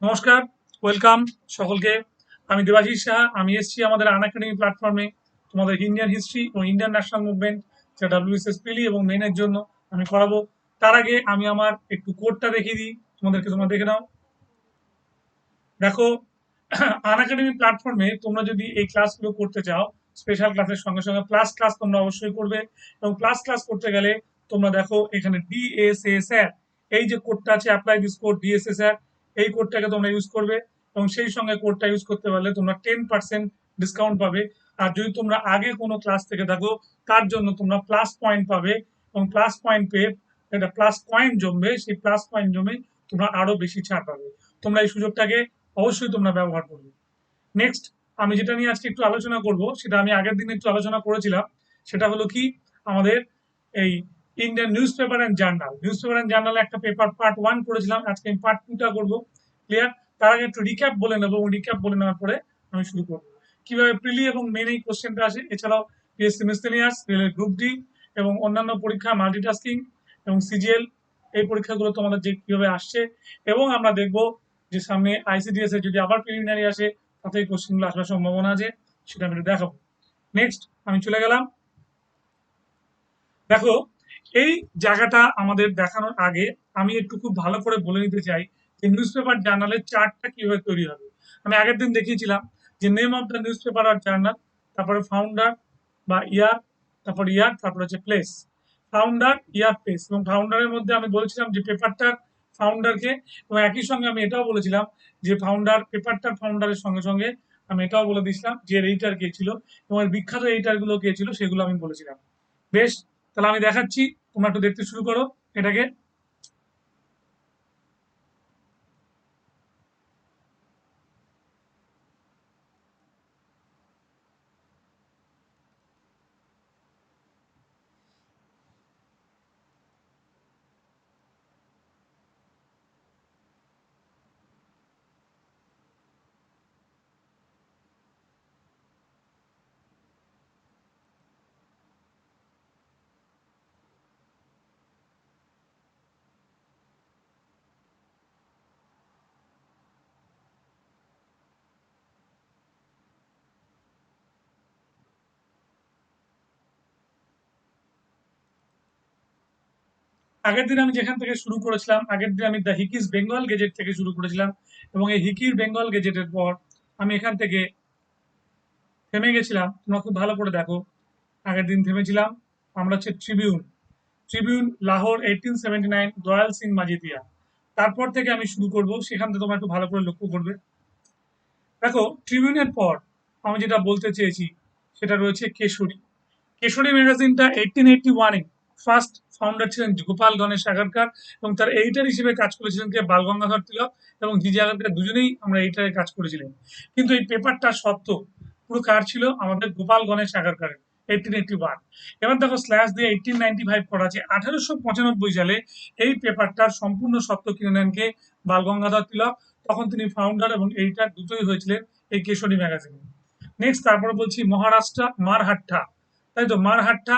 নমস্কার, ওয়েলকাম সকলকে। আমি দেবাশিস সাহা। আমি এসেছি আমাদের আনএকাডেমি প্ল্যাটফর্মে তোমাদের ইন্ডিয়ান হিস্ট্রি ও ইন্ডিয়ান ন্যাশনাল মুভমেন্ট, যা ডাব্লিউবিসিএস প্রিলি এবং মেনের জন্য আমি করাবো। তার আগে আমি আমার একটু কোডটা দেখিয়ে দিই তোমাদেরকে, তোমরা দেখে নাও। দেখো, আনএকাডেমি প্ল্যাটফর্মে তোমরা যদি এই ক্লাসগুলো করতে চাও, স্পেশাল ক্লাসের সঙ্গে সঙ্গে প্লাস ক্লাস তোমরা অবশ্যই করবে। এবং প্লাস ক্লাস করতে গেলে তোমরা দেখো এখানে ডিএসএসআর, এই যে কোডটা আছে, অ্যাপ্লাই দিস কোড ডিএসএসআর, এই কোডটাকে তোমরা ইউজ করবে। এবং সেই সঙ্গে কোডটা ইউজ করতে পারলে তোমরা 10% ডিসকাউন্ট পাবে। আর যদি তোমরা আগে কোনো ক্লাস থেকে থাকো, তার জন্য তোমরা প্লাস পয়েন্ট পাবে। এবং প্লাস পয়েন্ট পেয়ে একটা প্লাস পয়েন্ট জমবে, সেই প্লাস পয়েন্ট জমে তোমরা আরো বেশি ছাড় পাবে। তোমরা এই সুযোগটাকে অবশ্যই তোমরা ব্যবহার করবে। নেক্সট, আমি যেটা নিয়ে আজকে একটু আলোচনা করব, সেটা আমি আগের দিন একটু আলোচনা করেছিলাম। সেটা হলো কি, আমাদের এই Indian news paper and journal, news paper and journal একটা পেপার পার্ট 1 করেছিলাম। আজকে আমি পার্ট 2টা করবো। ক্লিয়ার? তার আগে একটু রিক্যাপ বলে নেবো, এবং রিক্যাপ বলে নেওয়ার পরে আমি শুরু করবো কিভাবে প্রিলি এবং মেন এই কোশ্চেনটা আসে। এছাড়াও পিএসসি মিসলেনিয়াস, রেলের গ্রুপ ডি এবং অন্যান্য পরীক্ষা, মাল্টিটাস্কিং এবং সিজিএল, এই পরীক্ষাগুলো তোমাদের যে কিভাবে আসছে। এবং আমরা দেখবো যে সামনে আইসিডিএস এর যদি আবার প্রিলিমিনারি আসে, তাতে এই কোশ্চেনগুলো আসার সম্ভাবনা আছে, সেটা আমি একটু দেখাবো। নেক্সট, আমি চলে গেলাম। দেখো, এই জায়গাটা আমাদের দেখানোর আগে আমি একটু খুব ভালো করে বলে নিতে চাই যে নিউজ পেপার জার্নালের চার্টটা কিভাবে তৈরি হবে। আমি আগের দিন দেখিয়েছিলাম যে name of the news paper আর জার্নাল, তারপরে ফাউন্ডার বা ইয়ার, তারপর ইয়ার, তারপরে হচ্ছে প্লেস। ফাউন্ডার, ইয়ার, প্লেস। এবং ফাউন্ডারের মধ্যে আমি বলেছিলাম যে পেপারটার ফাউন্ডারকে, এবং একই সঙ্গে আমি এটাও বলেছিলাম যে ফাউন্ডার, পেপারটার ফাউন্ডারের সঙ্গে সঙ্গে আমি এটাও বলে দিয়েছিলাম যে এডিটার কে ছিল এবং এর বিখ্যাত এডিটার গুলো কে ছিল, সেগুলো আমি বলেছিলাম। বেশ, তাহলে আমি দেখাচ্ছি, তোমরা একটু দেখতে শুরু করো এটাকে। আগের দিন আমি যেখান থেকে শুরু করেছিলাম, আগের দিন আমি দ্য হিকিস বেঙ্গল গেজেট থেকে শুরু করেছিলাম। এবং এই হিকির বেঙ্গল গেজেটের পর আমি এখান থেকে থেমে গেছিলাম। তোমরা খুব ভালো করে দেখো, আগের দিন থেমেছিলাম আমরা হচ্ছে ট্রিবিউন। ট্রিবিউন লাহোর 1879, দয়াল সিং মাজিতিয়া। তারপর থেকে আমি শুরু করব, সেখান থেকে তোমরা একটু ভালো করে লক্ষ্য করবে। দেখো, ট্রিবিউনের পর আমি যেটা বলতে চেয়েছি সেটা রয়েছে কেশরী। কেশরী ম্যাগাজিনটা 1881-এ ফার্স্ট ফাউন্ডার ছিলেন গোপাল গণেশ আগারকার, এবং তার এডিটর হিসেবে কাজ করেছিলেন কে বাল গঙ্গাধর তিলক এবং জিজি আগারকার, দুজনেই আমরা এডিটরে কাজ করেছিলেন। কিন্তু এই পেপারটা সত্য পুরো কার ছিল? আমাদের গোপাল গণেশ আগারকারের, 1881। এবার দেখো, স্ল্যাশ দিয়ে 1895 করা আছে। 1895 সালে এই পেপারটার সম্পূর্ণ সত্য কিনে নেন কে? বাল গঙ্গাধর তিলক। তখন তিনি ফাউন্ডার এবং এডিটর দুটোই হয়েছিলেন এই কেশরী ম্যাগাজিনে। নেক্সট, তারপরে বলছি মহারাষ্ট্র মারহাট্টা। তাই তো, মারহাট্টা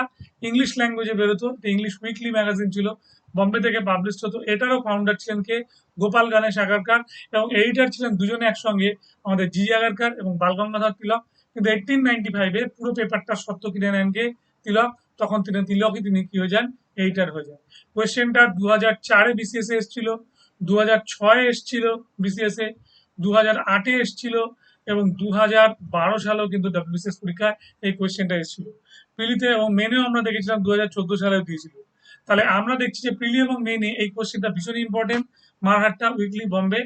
ইংলিশ ল্যাঙ্গুয়েজে বেরোতো, ইংলিশ উইকলি ম্যাগাজিন ছিল, বম্বে থেকে পাবলিশ হতো। এটারও ফাউন্ডার ছিলেন কে? গোপাল গণেশ আগারকার। এবং এডিটর ছিলেন দুজনে একসঙ্গে, আমাদের জি আগারকার এবং বাল গঙ্গাধর তিলক। কিন্তু 1895-এ পুরো পেপারটা সত্য কিনে নেন কে? তিলক। তখন তিনি কি হয়ে যান? এডিটর হয়ে যান। কোয়েশ্চেনটা 2004-এ বিসিএস এসেছিল, 2006-এ এসেছিল বিসিএস এ, 2008-এ এসেছিল, এবং 2012 সালেও কিন্তু ডাব্লিউবিসিএস পরীক্ষায় এই কোয়েশ্চেনটা এসেছিল। প্রিলিতে এবং মেনেও আমরা দেখেছিলাম 2014 সালেও দিয়েছিল। তাহলে আমরা দেখছি যে প্রিলি এবং মেনে এই কোয়েশ্চেনটা ভীষণ ইম্পর্টেন্ট। মারহাট্টা উইকলি বম্বে,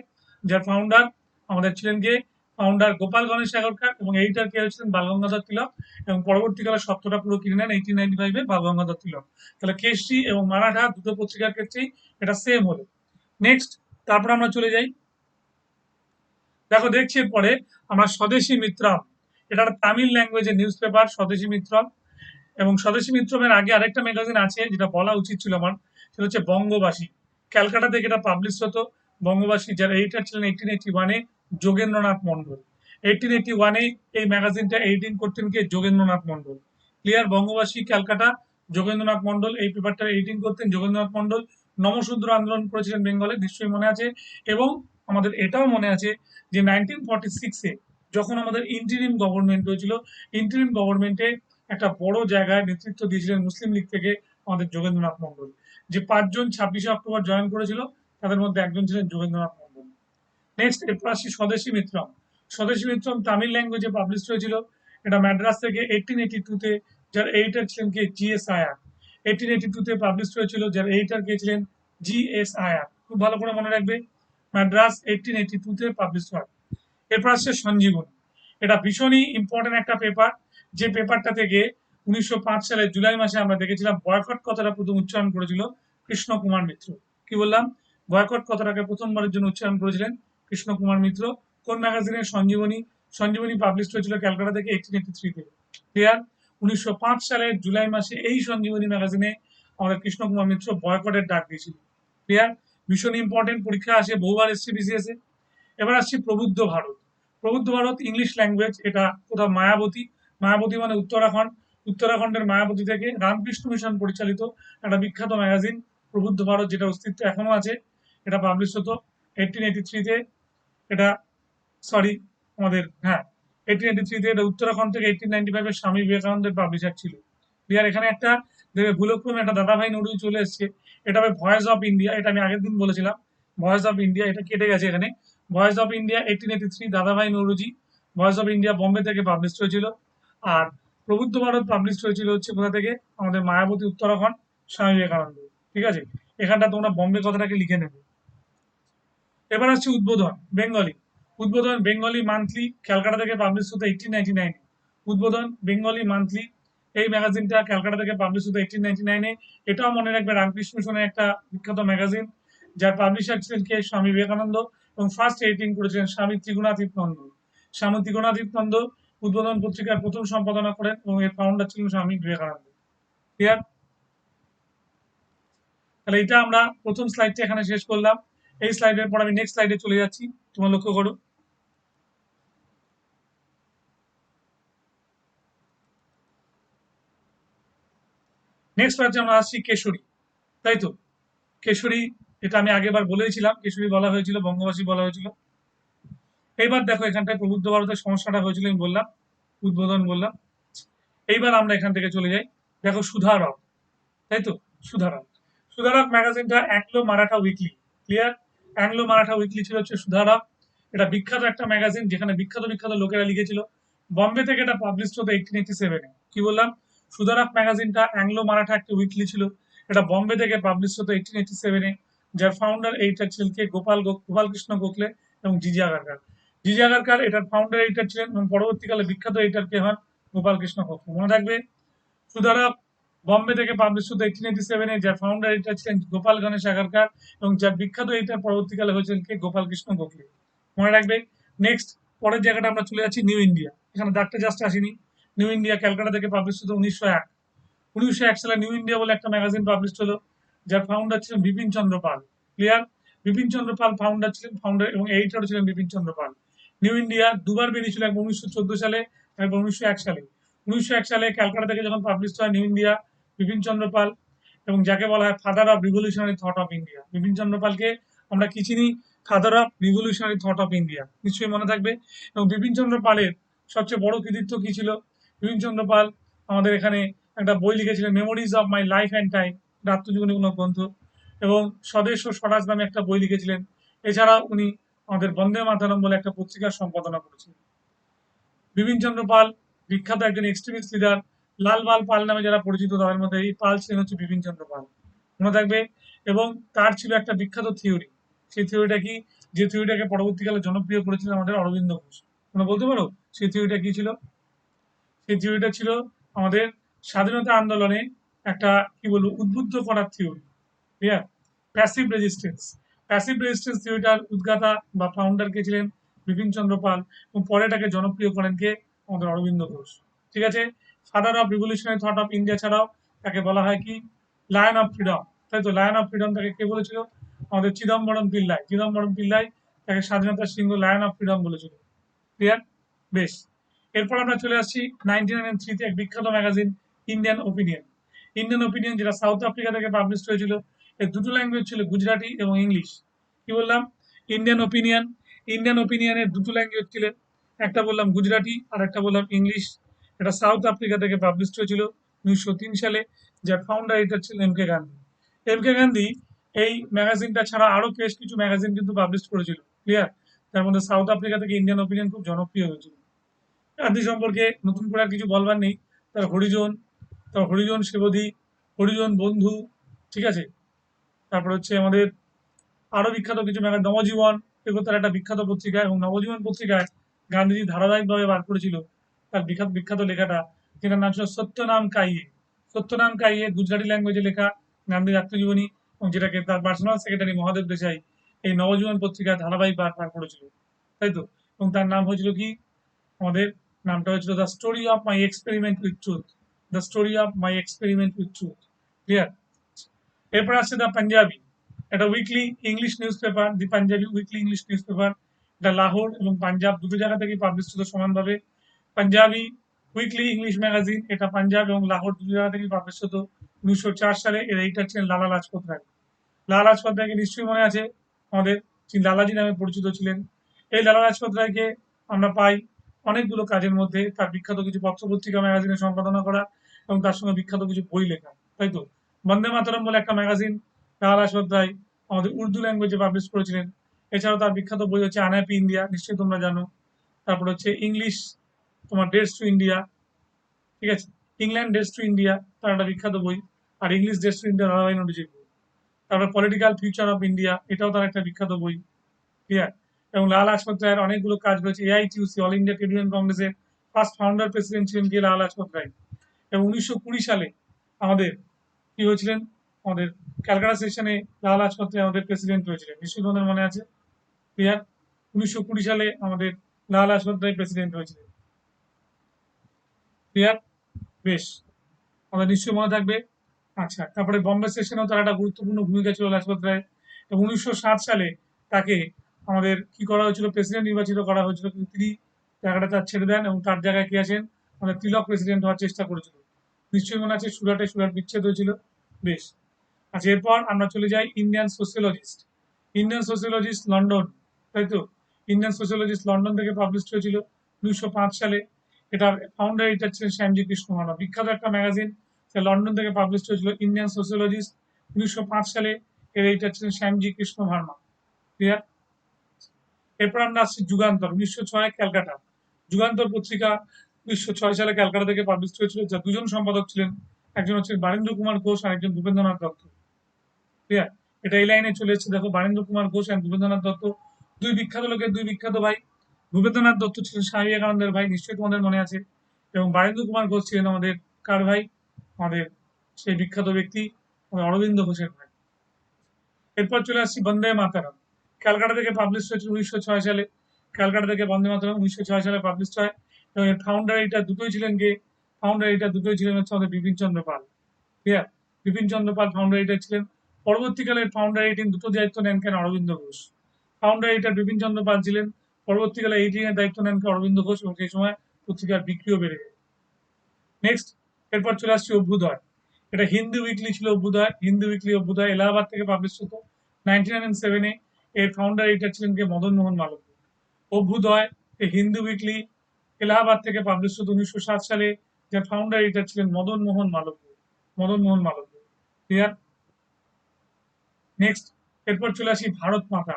যার ফাউন্ডার আমাদের ছিলেন কে? ফাউন্ডার গোপাল গণেশ আগরকার, এবং এইটার কে হচ্ছিলেন বালগঙ্গাধর তিলক। এবং পরবর্তীকালে সত্যটা পুরো কিনে নেন 1895-এ বালগঙ্গাধর তিলক। তাহলে কেশরী এবং মারাঠা দুটো পত্রিকার ক্ষেত্রেই এটা সেম হলো। নেক্সট, তারপর আমরা চলে যাই। দেখো, দেখছি এরপরে আমরা স্বদেশী মিত্রম, এটা একটা তামিল ল্যাঙ্গুয়েজের নিউজ পেপার, স্বদেশী মিত্রম। এবং স্বদেশী মিত্রমের আগে আরেকটা ম্যাগাজিন আছে, যেটা বলা উচিত ছিল আমার, সেটা হচ্ছে বঙ্গবাসী। ক্যালকাটা থেকে এটা পাবলিশ হতো। বঙ্গবাসী, যার এডিটর ছিলেন 1881-এ যোগেন্দ্রনাথ মন্ডল। 1881-এ এই ম্যাগাজিনটা এডিটিং করতেন কে? যোগেন্দ্রনাথ মন্ডল। ক্লিয়ার? বঙ্গবাসী, ক্যালকাটা, যোগেন্দ্রনাথ মন্ডল এই পেপারটা এডিটিং করতেন যোগেন্দ্রনাথ মন্ডল। নমশূদ্র আন্দোলন করেছিলেন বেঙ্গলে, নিশ্চয়ই মনে আছে। এবং আমাদের এটাও মনে আছে যে 1946-এ যখন আমাদের ইন্টারিম গভর্নমেন্ট হয়েছিল, ইন্টারিম গভর্নমেন্টে একটা বড় জায়গায় নেতৃত্ব দিয়েছিলেন মুসলিম লীগ থেকে আমাদের যোগেন্দ্রনাথ মন্ডল। যে 5 জন 26শে অক্টোবর জয়েন করেছিল তাদের মধ্যে একজন ছিলেন যোগেন্দ্রনাথ মন্ডল। নেক্সট এরপর আসছি স্বদেশী মিত্রম। স্বদেশী মিত্রম তামিল ল্যাঙ্গুয়েজে পাবলিশ হয়েছিল। এটা ম্যাড্রাস থেকে 1882-তে, যার এডিটর ছিলেন কে জি.এস. আয়ার। 1882-তে পাবলিশ হয়েছিল, যার এডিটর কে ছিলেন জি.এস. আয়ার। খুব ভালো করে মনে রাখবে, ম্যাড্রাস 1882-তে পাবলিশ হয়। এরপর আসছে সঞ্জীবনী। এটা ভীষণই ইম্পর্টেন্ট একটা পেপার, যে পেপারটা থেকে 1905 সালের জুলাই মাসে আমরা দেখেছিলাম বয়কট কথাটা প্রথম উচ্চারণ করেছিল কৃষ্ণ কুমার মিত্র। কি বললাম? বয়কট কথাটাকে প্রথমবারের জন্য উচ্চারণ করেছিলেন কৃষ্ণ কুমার মিত্র। কোন ম্যাগাজিনের? সঞ্জীবনী। সঞ্জীবনী পাবলিশ হয়েছিল ক্যালকাটা থেকে 1883-তে। ক্লিয়ার? 1905 সালের জুলাই মাসে এই সঞ্জীবনী ম্যাগাজিনে আমাদের কৃষ্ণ কুমার মিত্র বয়কটের ডাক দিয়েছিল। ক্লিয়ার? ভীষণ ইম্পর্টেন্ট, পরীক্ষা আসে, বহুবার এসছে বিসিএস এ। এবার আসছি প্রবুদ্ধ ভারত। প্রবুদ্ধ ভারত ইংলিশ ল্যাঙ্গুয়েজ। এটা কোথাও মায়াবতী, মায়াবতী মানে উত্তরাখণ্ড, উত্তরাখণ্ডের মায়াবতী থেকে রামকৃষ্ণ মিশন পরিচালিত একটা বিখ্যাত ম্যাগাজিন প্রবুদ্ধ ভারত, যেটা অস্তিত্ব এখনো আছে। এটা পাবলিশ হতো 1883-তে। এটা সরি আমাদের হ্যাঁ 1883-তে। এটা উত্তরাখণ্ড থেকে 1895-এ স্বামী বিবেকানন্দের পাবলিশার ছিল। ক্লিয়ার? এখানে একটা দেখবে ভুলক্রমে একটা দাদাভাই নড়ুই চলে এসছে। এটা হবে ভয়েস অফ ইন্ডিয়া। এটা আমি আগের দিন বলেছিলাম ভয়েস অফ ইন্ডিয়া, এটা কেটে গেছে এখানে। ভয়েস অফ ইন্ডিয়া 1883, দাদাভাই নৌরুজি। ভয়েস অফ ইন্ডিয়া বোম্বে থেকে পাবলিশ হয়েছিল। আর প্রবুদ্ধ ভারত পাবলিশ হয়েছিল হচ্ছে কোথা থেকে? আমাদের মায়াবতী, উত্তরাখণ্ড, স্বামী বিবেকানন্দ। ঠিক আছে, এখানটা তোমরা বোম্বে কথাটাকে লিখে নেবে। এবার আসছে উদ্বোধন বেঙ্গলি। উদ্বোধন বেঙ্গলি মান্থলি, ক্যালকাটা থেকে পাবলিশ হতো 1899-এ। উদ্বোধন বেঙ্গলি মান্থলি, এই ম্যাগাজিনটা ক্যালকাটা থেকে পাবলিশ হতো 1899-এ। এটাও মনে রাখবে রামকৃষ্ণ মিশনের একটা বিখ্যাত ম্যাগাজিন, যার পাবলিশার ছিলেন কে? স্বামী বিবেকানন্দ। এবং ফার্স্ট এডিটিং করেছিলেন স্বামী ত্রিগুণাতীত নন্দ। স্বামী ত্রিগুণাতীত নন্দ উদ্বোধন পত্রিকার প্রথম সম্পাদনা করেন এবং এর ফাউন্ডার ছিলেন স্বামী বিবেকানন্দ। ক্লিয়ার? তাহলে এটা আমরা প্রথম স্লাইডটা এখানে শেষ করলাম। এই স্লাইডের পর আমি নেক্সট স্লাইডে চলে যাচ্ছি, তোমরা লক্ষ্য করো। নেক্সট হচ্ছে আমরা আসছি কেশরী, তাই তো? কেশরী, এটা আমি আগেবার বলেছিলাম, কেশরী বলা হয়েছিল, বঙ্গবাসী বলা হয়েছিল। এইবার দেখো এখানটায় প্রবুদ্ধ ভারতের সমস্যাটা হয়েছিল, আমি বললাম উদ্বোধন বললাম। এইবার আমরা এখান থেকে চলে যাই। দেখো সুধারক, তাই তো? সুধারক, সুধারক ম্যাগাজিনটা Anglo Maratha weekly. Clear? Anglo Maratha weekly ছিল হচ্ছে সুধারক। এটা বিখ্যাত একটা ম্যাগাজিন, যেখানে বিখ্যাত বিখ্যাত লোকেরা লিখেছিল। বম্বে থেকে এটা পাবলিশ হতো 1887-এ। কি বললাম? সুধারক ম্যাগাজিনটা অ্যাংলো মারাঠা একটা উইকলি ছিল। এটা বম্বে থেকে পাবলিশ হতো 1887-এ। যার ফাউন্ডার এইটা ছিলেন কে? গোপাল কৃষ্ণ গোখলে এবং জিজি আগারকার। জিজি আগারকার এটার ফাউন্ডার এডিটর ছিলেন এবং পরবর্তীকালে বিখ্যাত এডিটর কে হন? গোপাল কৃষ্ণ গোখলে। মনে রাখবে, সুধারক বম্বে থেকে পাবলিশ হতো 1887-এ। যার ফাউন্ডার এডিটর ছিলেন গোপাল গণেশ আগারকার এবং যার বিখ্যাত এডিটর পরবর্তীকালে হয়েছিলেন কে? গোপাল কৃষ্ণ গোখলে। মনে রাখবে। নেক্সট, পরের জায়গাটা আমরা চলে যাচ্ছি নিউ ইন্ডিয়া। এখানে ডাকতে জাস্ট আসিনি। নিউ ইন্ডিয়া ক্যালকাটা থেকে পাবলিশ হতো 1901। 1901 সালে নিউ ইন্ডিয়া বলে একটা ম্যাগাজিন পাবলিশ হলো, যার ফাউন্ডার ছিলেন বিপিন চন্দ্র পাল। ক্লিয়ার? বিপিন চন্দ্র পাল ফাউন্ডার ছিলেন, ফাউন্ডার এবং এডিটর ছিলেন বিপিন চন্দ্র পাল। নিউ ইন্ডিয়া দুবার বেরিয়েছিল, একবার 1914 সালে, একবার 1901 সালে। 1901 সালে ক্যালকাটা থেকে যখন পাবলিশ হয় নিউ ইন্ডিয়া, বিপিন চন্দ্র পাল, এবং যাকে বলা হয় father of revolutionary thought of India, Bipin Chandra পালকে আমরা কি চিনি? Father of revolutionary thought of India, নিশ্চয়ই মনে থাকবে। এবং বিপিন চন্দ্র পালের সবচেয়ে বড় কৃতিত্ব কি ছিল? বিপিন চন্দ্র পাল আমাদের এখানে একটা বই লিখেছিলেন, memories of my life and time, আত্মজীবনীমূলক গ্রন্থ। এবং স্বদেশ ও স্বরাজ নামে একটা বই লিখেছিলেন। এছাড়া উনি আমাদের বন্দে মাতরম বলে একটা পত্রিকার সম্পাদনা করেছিলেন। বিপিন চন্দ্র পাল বিখ্যাত একজন এক্সট্রিমিস্ট লিডার। লাল বাল পাল নামে যারা পরিচিত, তাদের মধ্যে এই পাল ছিলেন হচ্ছে বিপিন চন্দ্র পাল। মনে থাকবে। এবং তার ছিল একটা বিখ্যাত থিওরি। সেই থিওরিটা কি? যে থিওরিটাকে পরবর্তীকালে জনপ্রিয় করেছিলেন আমাদের অরবিন্দ ঘোষ। তোমরা বলতে পারো সেই থিওরিটা কি ছিল? সেই থিওরিটা ছিল আমাদের স্বাধীনতা আন্দোলনে একটা কি বলবো উদ্বুদ্ধ করার theory. Clear? Passive resistance. Passive resistance থিওরিটার উদ্গাতা বা ফাউন্ডার কে ছিলেন? বিপিন চন্দ্র পাল। এবং পরে এটাকে জনপ্রিয় করেন কে? আমাদের অরবিন্দ ঘোষ। ঠিক আছে? Father of revolutionary thought of India ছাড়াও তাকে বলা হয় কি? Lion of freedom. তাই তো? লায়ন অফ ফ্রিডম তাকে কে বলেছিল? আমাদের চিদম্বরম পিল্লাই। চিদম্বরম পিল্লাই তাকে স্বাধীনতার সিংহ, লায়ন অফ ফ্রিডম বলেছিল। ক্লিয়ার? বেশ। এরপর আমরা চলে আসছি 1903-তে এক বিখ্যাত magazine Indian opinion. Indian opinion, যেটা সাউথ আফ্রিকা থেকে পাবলিশ হয়েছিল। এর দুটো ল্যাঙ্গুয়েজ ছিল, গুজরাটি এবং ইংলিশ। কি বললাম? ইন্ডিয়ান ওপিনিয়নের দুটো ল্যাঙ্গুয়েজ ছিলেন, একটা বললাম গুজরাটি আর একটা বললাম ইংলিশ। এটা সাউথ আফ্রিকা থেকে পাবলিশ হয়েছিল 1903 সালে, যার ফাউন্ডার এডিটর ছিলেন M K Gandhi. M K Gandhi এই ম্যাগাজিনটা ছাড়া আরো বেশ কিছু ম্যাগাজিন কিন্তু পাবলিশ করেছিল, ক্লিয়ার। তার মধ্যে সাউথ আফ্রিকা থেকে ইন্ডিয়ান ওপিনিয়ন খুব জনপ্রিয় হয়েছিল। গান্ধী সম্পর্কে নতুন করে আর কিছু বলবার নেই। তার হরিজন, সেবধী, হরিজন বন্ধু, ঠিক আছে। তারপর হচ্ছে আমাদের আরো বিখ্যাত কিছু ম্যাগাজিন, নবজীবন, এগুলো তার একটা বিখ্যাত পত্রিকা, এবং নবজীবন পত্রিকায় গান্ধীজি ধারাবাহিকভাবে বার করেছিল তার বিখ্যাত বিখ্যাত লেখাটা, যেটার নাম ছিল সত্যনাম কাইয়ে। সত্যনাম কাইয়ে গুজরাটি ল্যাঙ্গুয়েজে লেখা গান্ধীর আত্মজীবনী, এবং যেটাকে তার পার্সোনাল সেক্রেটারি মহাদেব দেশাই এই নবজীবন পত্রিকায় ধারাবাহিক বার করেছিল, তাই তো। এবং তার নাম হয়েছিল কি, আমাদের নামটা হয়েছিল the story of my experiment with truth. The story of my experiment with truth, clear. এরপর আসছে দ্য পাঞ্জাবি, একটা weekly English newspaper. The Punjabi weekly English newspaper, এটা লাহোর এবং পাঞ্জাব দুটো জায়গা থেকেই পাবলিশ হতো সমানভাবে। পাঞ্জাবি উইকলি ইংলিশ ম্যাগাজিন, এটা পাঞ্জাব এবং লাহোর দুটো জায়গা থেকেই পাবলিশ হতো। 1904 সালে এর এডিটর ছিলেন লালা লাজপত রায়। লালা লাজপত রায়কে নিশ্চয়ই মনে আছে আমাদের, যিনি লালাজি নামে পরিচিত ছিলেন। এই লালা লাজপত রায়কে আমরা পাই অনেকগুলো কাজের মধ্যে, তার বিখ্যাত কিছু পত্র পত্রিকা ম্যাগাজিনে সম্পাদনা করা, এবং তার সঙ্গে বিখ্যাত কিছু বই লেখা, তাই তো। বন্দে মাতরম বলে একটা ম্যাগাজিন লালা লাজপত রায় আমাদের উর্দু ল্যাঙ্গুয়েজে পাবলিশ করেছিলেন। এছাড়াও তার বিখ্যাত বই হচ্ছে আনহ্যাপি ইন্ডিয়া, নিশ্চয়ই তোমরা জানো। তারপর হচ্ছে ইংলিশ, তোমার ডেটস টু ইন্ডিয়া, ঠিক আছে। ইংল্যান্ড ডেটস টু ইন্ডিয়া, তার একটা বিখ্যাত বই। আর ইংলিশ ডেটস টু ইন্ডিয়া ধারাবাহিক নোটিশের বই। তারপর পলিটিক্যাল ফিউচার অফ ইন্ডিয়া, এটাও তার একটা বিখ্যাত বই, ক্লিয়ার। এবং লালা লাজপত রায়ের অনেকগুলো কাজ রয়েছে। AITUC, all India trade union কংগ্রেসের ফার্স্ট ফাউন্ডার প্রেসিডেন্ট ছিলেন কে, লালা লাজপত রায়। এবং 1920 সালে আমাদের কি হয়েছিলেন, আমাদের ক্যালকাটা সেশনে লালা লাজপত রায় আমাদের প্রেসিডেন্ট হয়েছিলেন, নিশ্চয়ই তোমাদের মনে আছে, ক্লিয়ার। 1920 সালে আমাদের লালা লাজপত রায় প্রেসিডেন্ট হয়েছিলেন, ক্লিয়ার, বেশ, আমাদের নিশ্চয়ই মনে থাকবে। আচ্ছা, তারপরে বম্বে সেশনেও তার একটা গুরুত্বপূর্ণ ভূমিকা ছিল লাজপত রায়। এবং 1907 সালে তাকে আমাদের কি করা হয়েছিল, প্রেসিডেন্ট নির্বাচিত করা হয়েছিল, কিন্তু তিনি জায়গাটা তার ছেড়ে দেন, এবং তার জায়গায় কে আছেন, আমাদের তিলক প্রেসিডেন্ট হওয়ার চেষ্টা করেছিল, নিশ্চয়ই মনে আছে। সুরাট বিচ্ছেদ হয়েছিল, বেশ। আচ্ছা, এরপর আমরা চলে যাই ইন্ডিয়ান সোসিওলজিস্ট লন্ডন, তাই তো। ইন্ডিয়ান সোসিওলজিস্ট লন্ডন থেকে পাবলিশ হয়েছিল 1905 সালে। এটার ফাউন্ডার এডিটর ছিলেন শ্যামজি কৃষ্ণ ভার্মা, বিখ্যাত একটা ম্যাগাজিন, সে লন্ডন থেকে পাবলিশ হয়েছিল ইন্ডিয়ান সোসিওলজিস্ট 1905 সালে। এর এডিটর ছিলেন শ্যামজি কৃষ্ণ ভার্মা, ক্লিয়ার। এরপর আমরা আসছি যুগান্তর, 1906 ক্যালকাটা। যুগান্তর পত্রিকা 1906 সালে ক্যালকাটা থেকে পাবলিশ হয়েছিল, যার দুজন সম্পাদক ছিলেন, একজন হচ্ছেন বারীন্দ্র কুমার ঘোষ আর একজন ভূপেন্দ্রনাথ দত্ত, ক্লিয়ার। এটা এই লাইনে চলে এসেছে, দেখো, বারীন্দ্র কুমার ঘোষ আর ভূপেন্দ্রনাথ দত্ত, দুই বিখ্যাত লোকের দুই বিখ্যাত ভাই। ভূপেন্দ্রনাথ দত্ত ছিলেন স্বামী বিবেকানন্দের ভাই, নিশ্চয়ই তোমাদের মনে আছে। এবং বারীন্দ্র কুমার ঘোষ ছিলেন আমাদের কার ভাই, আমাদের সেই বিখ্যাত ব্যক্তি আমাদের অরবিন্দ ঘোষের ভাই। এরপর চলে আসছি বন্দে মাতারাম, ক্যালকাটা থেকে পাবলিশ হয়েছিল 1906 সালে। ক্যালকাটা থেকে বন্দে মাতারাম 1906 সালে পাবলিশ হয়। এবং এর ফাউন্ডার এডিটর দুটোই ছিলেন কে, ফাউন্ডার এডিটর দুটোই ছিলেন হচ্ছে আমাদের বিপিন চন্দ্র পাল, ক্লিয়ার। বিপিন চন্দ্র পাল ফাউন্ডার এডিটর ছিলেন। পরবর্তীকালে ফাউন্ডার এডিটিং দুটো দায়িত্ব নেন কেন, অরবিন্দ ঘোষ। ফাউন্ডার এডিটর বিপিন চন্দ্র পাল ছিলেন, পরবর্তীকালে এডিটিং এর দায়িত্ব নেন কে, অরবিন্দ ঘোষ, এবং সেই সময় পত্রিকার বিক্রিও বেড়ে যায়। নেক্সট, এরপর চলে আসছে অভ্যুদয়, এটা হিন্দু উইকলি ছিল। অভ্যুদয় এলাহাবাদ থেকে পাবলিশ হতো 1907-এ। এর ফাউন্ডার এডিটর ছিলেন কে, মদন মোহন মালব্য। অভ্যুদয়, এই হিন্দু উইকলি, এলাহাবাদ থেকে পাবলিশ হতো 1907 সালে, যার ফাউন্ডার এডিটর ছিলেন মদন মোহন মালব্য, ক্লিয়ার। নেক্সট, এরপর চলে আসি ভারত মাতা।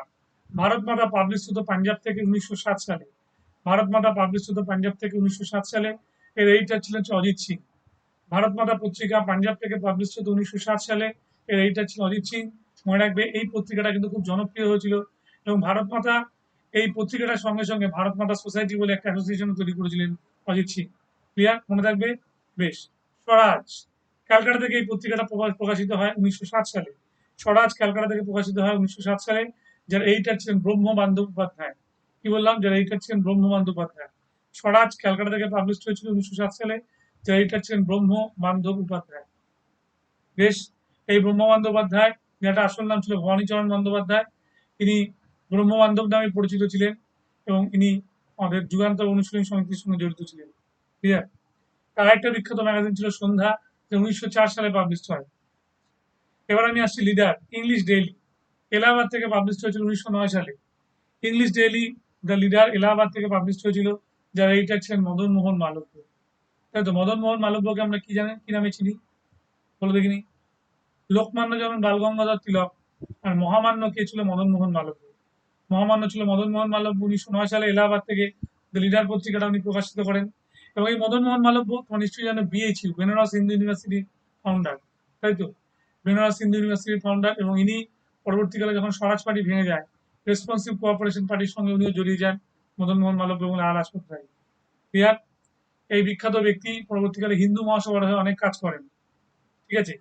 ভারত মাতা পাবলিশ হতো পাঞ্জাব থেকে 1907 সালে। ভারত মাতা পাবলিশ হতো পাঞ্জাব থেকে 1907 সালে। এর এডিটর ছিলেন অজিত সিং। ভারত মাতা পত্রিকা পাঞ্জাব থেকে পাবলিশ হতো 1907 সালে। এর এডিটর ছিল অজিত সিং। মনে রাখবে, এই পত্রিকাটা কিন্তু খুব জনপ্রিয় হয়েছিল। এবং ভারত মাতা, এই পত্রিকাটার সঙ্গে সঙ্গে ভারত মাতা সোসাইটি বলে একটা অ্যাসোসিয়েশন তৈরি করেছিলেন অজিত সিং, ক্লিয়ার, মনে থাকবে, বেশ। স্বরাজ, ক্যালকাটা থেকে এই পত্রিকাটা প্রকাশিত হয় 1907 সালে। স্বরাজ ক্যালকাটা থেকে প্রকাশিত হয় 1907 সালে, যার এডিটর ছিলেন ব্রহ্ম বন্দ্যোপাধ্যায়। কি বললাম, যার এডিটর ছিলেন ব্রহ্ম বন্দ্যোপাধ্যায়। স্বরাজ ক্যালকাটা থেকে পাবলিশ হয়েছিল 1907 সালে, যার এডিটর ছিলেন ব্রহ্ম বন্দ্যোপাধ্যায়, বেশ। এই ব্রহ্ম বন্দ্যোপাধ্যায়, যেটা আসল নাম ছিল ভবানীচরণ বন্দ্যোপাধ্যায়, তিনি ব্রহ্ম বান্ধব নামে পরিচিত ছিলেন, এবং ইনি আমাদের যুগান্তর অনুশীলনী সমিতির সঙ্গে জড়িত ছিলেন, ক্লিয়ার। তার একটা বিখ্যাত ম্যাগাজিন ছিল সন্ধ্যা, যে 1904 সালে পাবলিশ হয়। এবার আমি আসছি লিডার, ইংলিশ ডেইলি, এলাহাবাদ থেকে পাবলিশ হয়েছিল 1909 সালে। English daily the leader Allahabad থেকে পাবলিশ হয়েছিল, যার এডিটর ছিলেন মদন মোহন মালব্য। তাই তো, মদন মোহন মালব্যকে আমরা কি জানেন, কি নামে চিনি, বলে দেখিনি। লোকমান্য যেমন বালগঙ্গাধর তিলক, আর মহামান্য কে ছিল মদন মোহন মালব্য। মহামান্য ছিল মদন মোহন মালব্য। 1909 সালে এলাহাবাদ থেকে দ্য লিডার পত্রিকাটা উনি প্রকাশিত করেন। এবং এই মদন মোহন মালব্য তোমার নিশ্চয়ই জানো বিএইচইউ, বেনারস হিন্দু ইউনিভার্সিটির ফাউন্ডার। তাই তো, বেনারস হিন্দু ইউনিভার্সিটির ফাউন্ডার। এবং ইনি পরবর্তীকালে যখন স্বরাজ পার্টি ভেঙে যায়, রেসপন্সিভ কোঅপারেশন পার্টির সঙ্গে উনিও জড়িয়ে যান, মদন মোহন মালব্য এবং লালা লাজপত রায়। ক্লিয়ার? এই বিখ্যাত ব্যক্তি পরবর্তীকালে হিন্দু মহাসভার হয়ে অনেক কাজ করেন। ঠিক আছে,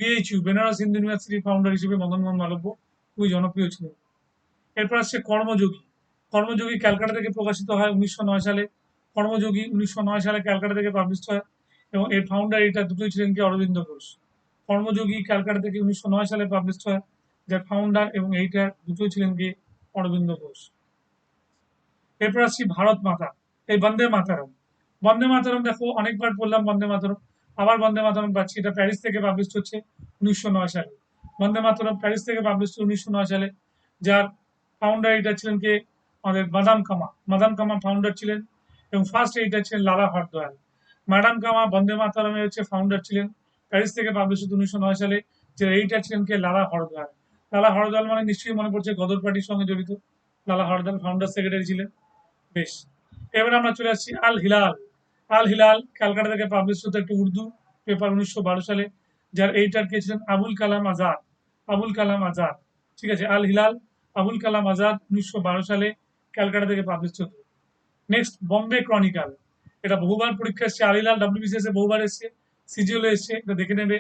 বিএইচইউ, বেনারস হিন্দু ইউনিভার্সিটির ফাউন্ডার হিসেবে মদন মোহন মালব্য খুবই জনপ্রিয় ছিলেন। এরপর আসছে কর্মযোগী। কর্মযোগী ক্যালকাটা থেকে প্রকাশিত হয় 1909 সালে। কর্মযোগী 1909 সালে ক্যালকাটা থেকে পাবলিশ হয়, এবং এর ফাউন্ডার এডিটর দুটোই ছিলেন কি অরবিন্দ ঘোষ। কর্মযোগী ক্যালকাটা থেকে 1909 সালে পাবলিশ হয়, যার ফাউন্ডার এবং এডিটর দুটোই ছিলেন কি অরবিন্দ ঘোষ। এরপর আসছি ভারত মাতা, এই বন্দে মাতারম। বন্দে মাতারম দেখো অনেকবার বললাম বন্দে মাতারম, আবার বন্দে মাতারম পাচ্ছি। এটা প্যারিস থেকে পাবলিশ হচ্ছে 1909 সালে। বন্দে মাতারম প্যারিস থেকে পাবলিশ 1909 সালে, যার ফাউন্ডার এডিটর ছিলেন কে আমাদের মাদাম কামা। মাদাম কামা ফাউন্ডার ছিলেন, এবং ফার্স্ট এডিটর ছিলেন লালা হরদয়াল। ম্যাডাম কামা বন্দে মাতারমের হচ্ছে ফাউন্ডার ছিলেন, প্যারিস থেকে পাবলিশ 1909 সালে, যে এডিটর ছিলেন কে লালা হরদয়াল। লালা হরদয়াল মানে নিশ্চয়ই মনে পড়ছে গদর পার্টির সঙ্গে জড়িত। লালা হরদয়াল ফাউন্ডার সেক্রেটারি ছিলেন। বেশ, এবার আমরা চলে আসছি Al Hilal. Al Hilal Calcutta থেকে পাবলিশ হতো একটি উর্দু পেপার 1912 সালে, যার এডিটর কে ছিলেন আবুল কালাম আজাদ। আবুল কালাম আজাদ। ঠিক আছে, আল হিলাল, আবুল কালাম আজাদ, 1912 সালে ক্যালকাটা থেকে পাবলিশ হতো। নেক্সট বম্বে ক্রনিকাল। এটা বহুবার পরীক্ষা এসছে, আল হিলাল ডব্লিউবিসিএস এ বহুবার এসছে, সিজিএল এসছে, এটা দেখে নেবে।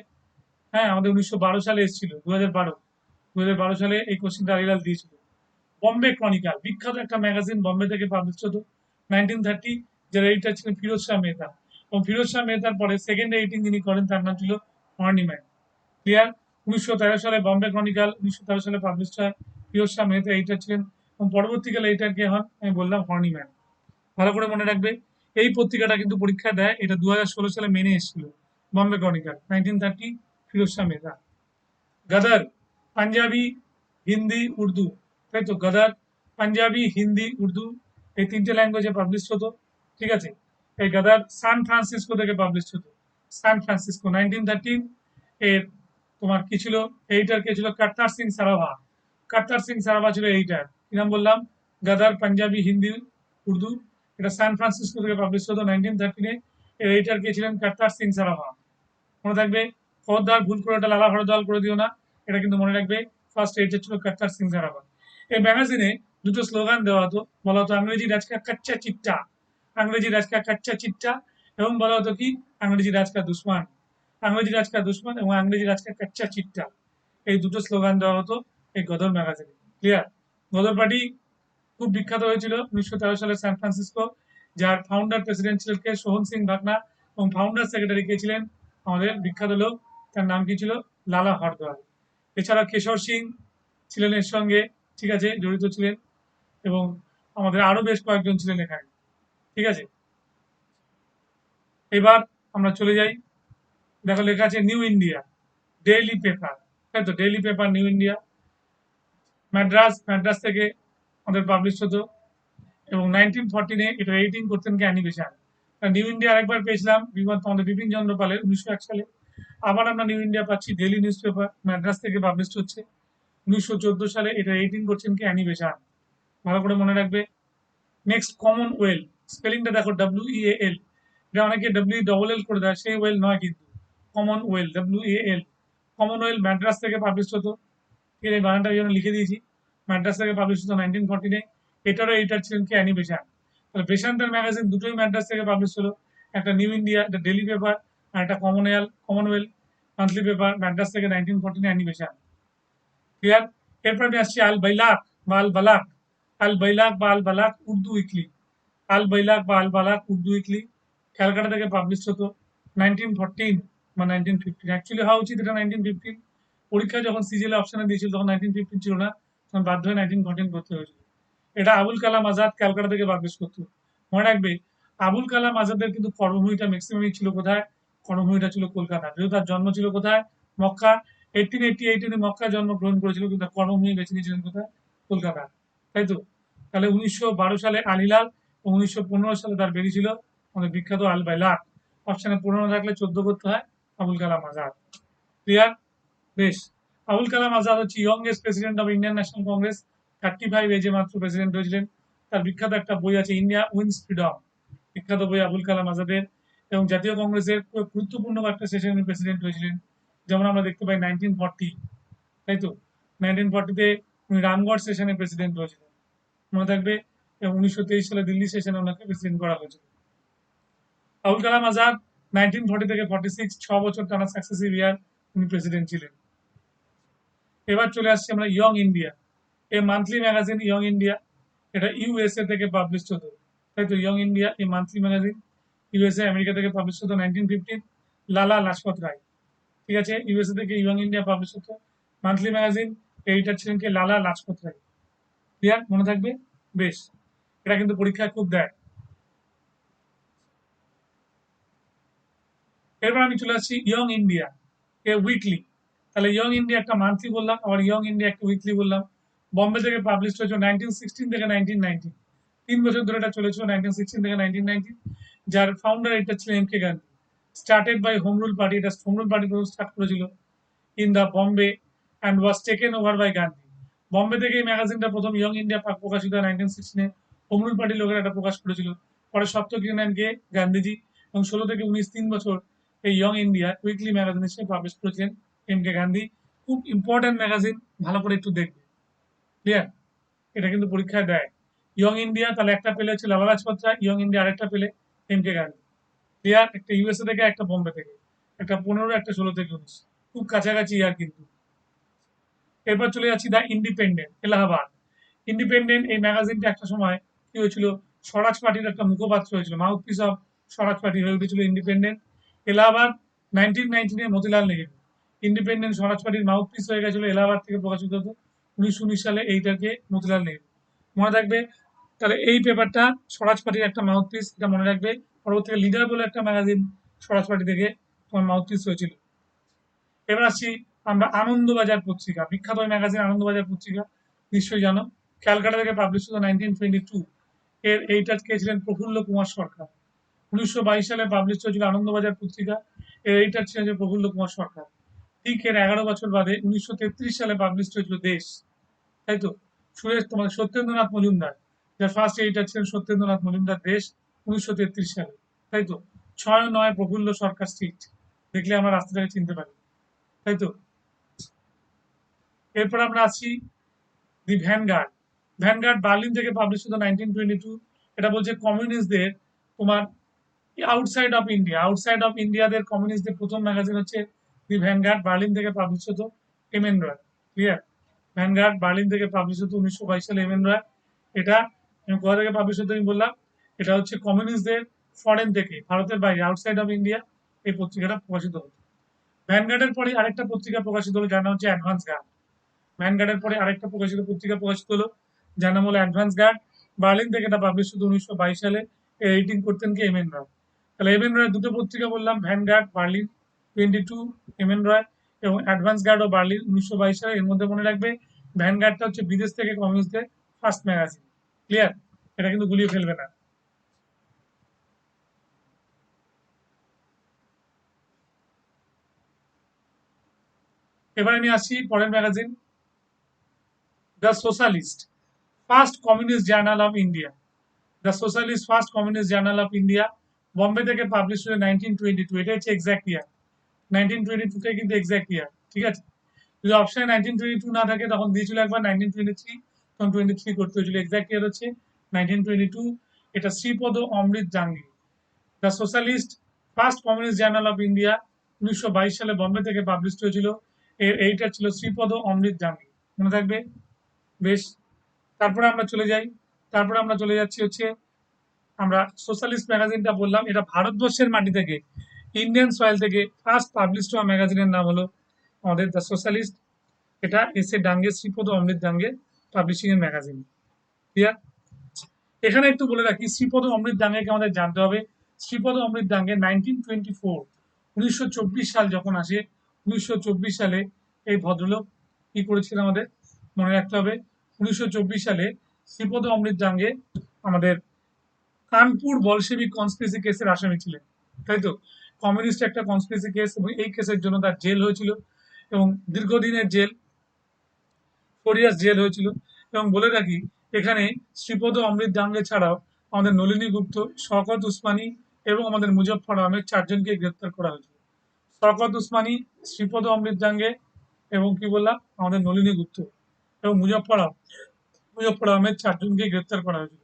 হ্যাঁ, আমাদের 1912 সালে এসেছিল, 2012 সালে এই কোশ্চেনটা আল হিলাল দিয়েছিল। বম্বে ক্রনিকাল বিখ্যাত একটা ম্যাগাজিন, বম্বে থেকে পাবলিশ হতো 1930, যার এডিটর ছিলেন ফিরোজ শাহ মেহতা। এবং ফিরোজ শাহ মেহতার পরে সেকেন্ড এডিটিং যিনি করেন তার নাম ছিল হর্নিম্যান। ক্লিয়ার? 1913 সালে বম্বে ক্রনিকাল 1913 সালে পাবলিশ হয়, ফিরোজ শাহ মেহতা এডিটর ছিলেন, এবং পরবর্তীকালে এডিটর কে হন আমি বললাম হর্নিম্যান। ভালো করে মনে রাখবে, এই পত্রিকাটা কিন্তু পরীক্ষা দেয়, এটা 2016 সালে মেনে এসেছিল। বম্বে ক্রনিকাল 1930, ফিরোজ শাহ মেহতা। গদর পাঞ্জাবি, হিন্দি, উর্দু। তাই তো, গদর পাঞ্জাবি, হিন্দি, উর্দু, এই তিনটে ল্যাঙ্গুয়েজে পাবলিশ হতো। ঠিক আছে, এই গদর সান ফ্রান্সিসকো থেকে পাবলিশ হতো। San Francisco 1913। এর তোমার কি ছিল, এডিটর কে ছিল কর্তার সিং সারাভা। কর্তার সিং সারাভা ছিল এডিটর। কি নাম বললাম? গদর পাঞ্জাবি, হিন্দি, উর্দু। এটা সান ফ্রান্সিসকো থেকে পাবলিশ হতো 1913-এ। এর এডিটর কে ছিলেন কর্তার সিং সারাভা। মনে থাকবে, খবরদার ভুল করে ওটা লালা হরদয়াল করে দিও না, এটা কিন্তু মনে রাখবে। ফার্স্ট এডিটর ছিল কর্তার সিং সারাভাত। এই ম্যাগাজিনে দুটো স্লোগান দেওয়া হতো, বলা হতো अंग्रेजी राज का कच्चा चिट्टा, अंग्रेजी राज का कच्चा चिट्टा, এবং বলা হতো কি अंग्रेजी राज का दुश्मन, अंग्रेजी राज का दुश्मन এবং अंग्रेजी राज का कच्चा चिट्टा। এই দুটো স্লোগান দেওয়া হতো এই গদর ম্যাগাজিনে। ক্লিয়ার? গদর পার্টি খুব বিখ্যাত হয়েছিল 1913 সালে সান ফ্রান্সিসকো, যার ফাউন্ডার প্রেসিডেন্ট ছিলেন কে সোহন সিং ভাকনা, এবং ফাউন্ডার সেক্রেটারি কে ছিলেন আমাদের বিখ্যাত লোক, তার নাম কি ছিল লালা হরদয়াল। এছাড়া কেশর সিং ছিলেন এর সঙ্গে, ঠিক আছে, জড়িত ছিলেন, এবং আমাদের আরো বেশ কয়েকজন ছিলেন এখানে। ঠিক আছে, এবার আমরা চলে যাই। দেখো লেখা আছে নিউ ইন্ডিয়া ডেইলি পেপার। তাই তো, daily paper new India, Madras, Madras থেকে আমাদের পাবলিশ হতো, এবং 1914-এ এটা এডিটিং করতেন কে অ্যানিমেশন। নিউ ইন্ডিয়া আরেকবার পেয়েছিলাম আমাদের বিপিন চন্দ্র পালের 1901 সালে। আবার আমরা নিউ ইন্ডিয়া পাচ্ছি, ডেইলি নিউজ পেপার, ম্যাড্রাস থেকে পাবলিশ হচ্ছে 1914 সালে। এটা এডিটিং করছেন কে অ্যানিমেশন। ভালো করে মনে রাখবে। নেক্সট কমনওয়েলথ, স্পেলিংটা দেখো WEAL। এটা অনেকে WELL করে দেয়, সেই ওয়েল নয় কিন্তু, কমনওয়েলথ, WEAL। কমনওয়েলথ ম্যাড্রাস থেকে পাবলিশ হতো। ঠিক আছে, বানানটা এই জন্য লিখে দিয়েছি। ম্যাড্রাস থেকে পাবলিশ হতো 1914-এ। এটারও এডিটর ছিলেন কি অ্যানিমেশন। তাহলে বেসান্তার ম্যাগাজিন দুটোই ম্যাড্রাস থেকে পাবলিশ হলো, একটা নিউ ইন্ডিয়া, একটা ডেইলি পেপার, আর একটা কমনওয়েলথ মান্থলি পেপার, ম্যাড্রাস থেকে 1914-এ অ্যানিমেশন। ক্লিয়ার? এরপর আমি আসছি আল বাইলাক বা আল বালাক। আল বাইলাক বা আল বালাক উর্দু উইকলি। আল বাইলাক বা আল বালাক উর্দু উইকলি ক্যালকাটা থেকে পাবলিশ হতো 1914 বা 1915। অ্যাকচুয়ালি হওয়া উচিত এটা 1915। পরীক্ষায় যখন সিজিএল অপশনে দিয়েছিল তখন 1915 ছিল না, তখন বাধ্য হয়ে 1914 করতে হয়েছিল। এটা আবুল কালাম আজাদ ক্যালকাটা থেকে পাবলিশ করতো। মনে রাখবে, আবুল কালাম আজাদের কিন্তু কর্মভূমিটা ম্যাক্সিমামই ছিল কোথায়? কর্মভূমিটা ছিল কলকাতা। যেহেতু তার জন্ম ছিল কোথায়? মক্কা। 1888 উনি মক্কায় জন্মগ্রহণ করেছিল, কিন্তু তার কর্মভূমি বেছে নিয়েছিলেন কোথায়? কলকাতা। তাই তো, তাহলে 1912 সালে আলীলাল ও 1915 সালে তার বেরিয়েছিল আমাদের বিখ্যাত আল বাইলাক। অপশনে 15 থাকলে 14 করতে হয়। আবুল কালাম আজাদ। ক্লিয়ার? বেশ। আবুল কালাম আজাদ হচ্ছে youngest president of Indian national Congress. 35 এজে মাত্র প্রেসিডেন্ট হয়েছিলেন। তার বিখ্যাত একটা বই আছে ইন্ডিয়া উইন্স ফ্রিডম, বিখ্যাত বই আবুল কালাম আজাদের। এবং জাতীয় কংগ্রেসের খুব গুরুত্বপূর্ণ একটা সেশনের প্রেসিডেন্ট হয়েছিলেন, যেমন আমরা দেখতে পাই 1940, তাই তো? 1940-তে উনি রামগড় সেশনে প্রেসিডেন্ট হয়েছিলেন, মনে থাকবে। এবং 1923 সালে দিল্লি সেশনে ওনাকে প্রেসিডেন্ট করা হয়েছিল। আবুল কালাম আজাদ 1940 থেকে 46 6 বছর টানা সাকসেসিভ ইয়ার উনি প্রেসিডেন্ট ছিলেন। এবার চলে আসছি আমরা ইয়ং ইন্ডিয়া। এই মান্থলি ম্যাগাজিন ইয়ং ইন্ডিয়া, এটা ইউএসএ থেকে পাবলিশ হতো, তাই তো? ইয়ং ইন্ডিয়া এই মান্থলি ম্যাগাজিন ইউএসএ আমেরিকা থেকে পাবলিশ হতো 1915। লালা লাজপত রায়, ঠিক আছে? ইউএসএ থেকে ইয়ং ইন্ডিয়া পাবলিশ হতো মান্থলি ম্যাগাজিন। এডিটর ছিলেন কে? লালা লাজপত রায়। ক্লিয়ার? মনে থাকবে? বেশ। এটা কিন্তু পরীক্ষায় খুব দেয়। এরপর আমি চলে আসছি ইয়ং ইন্ডিয়া এ উইকলি। তাহলে ইয়ং ইন্ডিয়া একটা মান্থলি বললাম, আবার ইয়ং ইন্ডিয়া একটা উইকলি বললাম। বোম্বে থেকে পাবলিশ হয়েছে 1916 থেকে 1919, 3 বছর ধরে এটা চলেছিল, 1916 থেকে 1919। যার ফাউন্ডার এটা ছিলেন M K Gandhi. Started by home rule party, এটা হোম রুল পার্টি স্টার্ট করেছিল in the Bombay and was taken over by Gandhi. Bombay থেকে এই ম্যাগাজিনটা প্রথম ইয়ং ইন্ডিয়া প্রকাশিত হয় 1916-এ। হোম রুল পার্টির লোকেরা এটা প্রকাশ করেছিল। পরে সপ্তক নেন কে? গান্ধীজি। এবং 16 থেকে 19, 3 বছর এই ইয়ং ইন্ডিয়া উইকলি ম্যাগাজিন হিসেবে পাবলিশ করেছিলেন এম কে গান্ধী। খুব ইম্পর্টেন্ট ম্যাগাজিন, ভালো করে একটু দেখবে। ক্লিয়ার? এটা কিন্তু পরীক্ষায় দেয়। ইয়ং ইন্ডিয়া তাহলে একটা পেলে হচ্ছে লালা লাজপত রায়, ইয়ং ইন্ডিয়া আরেকটা পেলে এম কে গান্ধী। ক্লিয়ার? একটা ইউএসএ থেকে, একটা বোম্বে থেকে, একটা 15, একটা 16 থেকে 19, খুব কাছাকাছি ইয়ার কিন্তু। এরপর চলে যাচ্ছি দ্য ইন্ডিপেন্ডেন্ট, এলাহাবাদ। ইন্ডিপেন্ডেন্ট এই ম্যাগাজিনটা একটা সময় কি হয়েছিল, স্বরাজ পার্টির একটা মুখপাত্র হয়েছিল, মাউথপিস অফ স্বরাজ পার্টি হয়ে উঠেছিল ইন্ডিপেন্ডেন্ট। এলাহাবাদ 1919-এ মতিলাল নেহেরু ইন্ডিপেন্ডেন্ট স্বরাজ পার্টির মাউথপিস হয়ে গেছিল, এলাহাবাদ থেকে প্রকাশিত হতো 1919 সালে এইটাকে মতিলাল নেহেরু। মনে রাখবে। তাহলে এই পেপারটা স্বরাজ পার্টির একটা মাউথপিস, এটা মনে রাখবে। পরবর্তীতে লিডার বলে একটা ম্যাগাজিন স্বরাজ পার্টি থেকে তোমার মাউথপিস হয়েছিল। এবার আসছি আমরা আনন্দবাজার পত্রিকা, বিখ্যাত ওই ম্যাগাজিন আনন্দবাজার পত্রিকা, নিশ্চয়ই জানো। ক্যালকাটা থেকে পাবলিশ হতো 1922। এর এইটার কে ছিলেন? প্রফুল্ল কুমার সরকার। 1922 সালে পাবলিশ হয়েছিল আনন্দবাজার পত্রিকা। এর এইটার ছিলেন যে প্রফুল্ল কুমার সরকার। ঠিক এর 11 বছর বাদে 1933 সালে পাবলিশ হয়েছিল দেশ, তাই তো? তোমাদের সত্যেন্দ্রনাথ মজুমদার, যার ফার্স্ট এডিটর ছিলেন সত্যেন্দ্রনাথ মজুমদার, দেশ 1933 সালে, তাই তো? 6-9 প্রফুল্ল সরকার স্ট্রিট, দেখলে আমরা রাস্তাটাকে চিনতে পারি, তাই তো? এরপর আমরা আসি দি ভ্যানগার্ড। ভ্যানগার্ড বার্লিন থেকে পাবলিশ হতো 1922। এটা বলছে কমিউনিস্টদের তোমার outside of India, outside of ইন্ডিয়াদের কমিউনিস্টদের প্রথম ম্যাগাজিন হচ্ছে দি ভ্যানগার্ড, বার্লিন থেকে পাবলিশ হতো M N Roy. Clear? Vanguard Berlin থেকে পাবলিশ হতো 1922 সালে এম এন রয়। এটা কোথা থেকে পাবলিশ হতো আমি বললাম, এটা হচ্ছে কমিউনিস্টদের ফরেন থেকে, ভারতের বাইরে, আউটসাইড অফ ইন্ডিয়া এই পত্রিকাটা প্রকাশিত হতো। ভ্যানগার্ডের পরে আরেকটা পত্রিকা প্রকাশিত হলো, যার নাম হচ্ছে অ্যাডভান্স গার্ড। ভ্যানগার্ডের পরে আরেকটা প্রকাশিত পত্রিকা প্রকাশিত হলো, যার নাম হলো অ্যাডভান্স গার্ড। বার্লিন থেকে এটা পাবলিশ হতো 1922 সালে। এডিটিং করতেন কি? এম এন রয়। তাহলে এম এন রয় দুটো পত্রিকা বললাম, ভ্যানগার্ড বার্লিন 22 এম এন রয়, এবং অ্যাডভান্স গার্ড ও বার্লিন 1922 সালে। এর মধ্যে মনে রাখবে ভ্যানগার্ডটা হচ্ছে বিদেশ থেকে কমিউনিস্টদের ফার্স্ট ম্যাগাজিন। ক্লিয়ার? এটা কিন্তু গুলিয়ে ফেলবে না। এবার আমি আসি পরের magazine, the socialist, first communist journal of India. The socialist first communist journal of India, Bombay থেকে পাবলিশ হয়ে 1922। এটা হচ্ছে এক্সাক্ট ইয়ার, 1922 টাই কিন্তু এক্সাক্ট ইয়ার, ঠিক আছে? যদি অপশনে 1922 না থাকে তখন দিয়েছিল একবার 1923, তখন 23 করতে হয়েছিল। এক্সাক্ট ইয়ার হচ্ছে 1922। এটা শ্রীপদ অমৃত জাঙ্গি। The socialist first communist journal of India 1922 সালে বম্বে থেকে পাবলিশ হয়েছিল। এর এইটা ছিল শ্রীপদ অমৃত জাঙ্গি, মনে থাকবে। বেশ। তারপরে আমরা চলে যাই, তারপরে আমরা চলে যাচ্ছি হচ্ছে, আমরা সোশ্যালিস্ট ম্যাগাজিনটা বললাম, এটা ভারতবর্ষের মাটি থেকে, ইন্ডিয়ান সয়েল থেকে ফার্স্ট পাবলিশ হওয়া ম্যাগাজিনের নাম হলো আমাদের দ্য সোশ্যালিস্ট। এটা S A Dange, Shripad Amrit Dange publishing এর ম্যাগাজিন। ক্লিয়ার? এখানে একটু বলে রাখি, শ্রীপদ অমৃত ডাঙ্গেকে আমাদের জানতে হবে। শ্রীপদ অমৃত ডাঙ্গে 1924, 1924 সাল যখন আসে, 1924 সালে এই ভদ্রলোক কি করেছিলেন আমাদের মনে রাখতে হবে। 1924 সালে শ্রীপদ অমৃত ডাঙ্গে আমাদের কানপুর বলশেবিক কনস্পিরেসি কেসের আসামি ছিলেন, তাই তো? কমিউনিস্ট একটা কনস্পিরেসি কেস, এবং এই কেসের জন্য তার জেল হয়েছিল, এবং দীর্ঘদিনের জেল, 4 ইয়ার্স জেল হয়েছিল। এবং বলে রাখি, এখানে শ্রীপদ অমৃত ডাঙ্গে ছাড়াও আমাদের নলিনী গুপ্ত, শওকত উসমানী এবং আমাদের মুজফফর আহমেদ 4 জনকে গ্রেপ্তার করা হয়েছিল। শওকত উসমানী, শ্রীপদ অমৃত ডাঙ্গে, এবং কি বললাম, আমাদের নলিনী গুপ্ত এবং মুজফফর আহমেদ 4 জনকে গ্রেপ্তার করা হয়েছিল।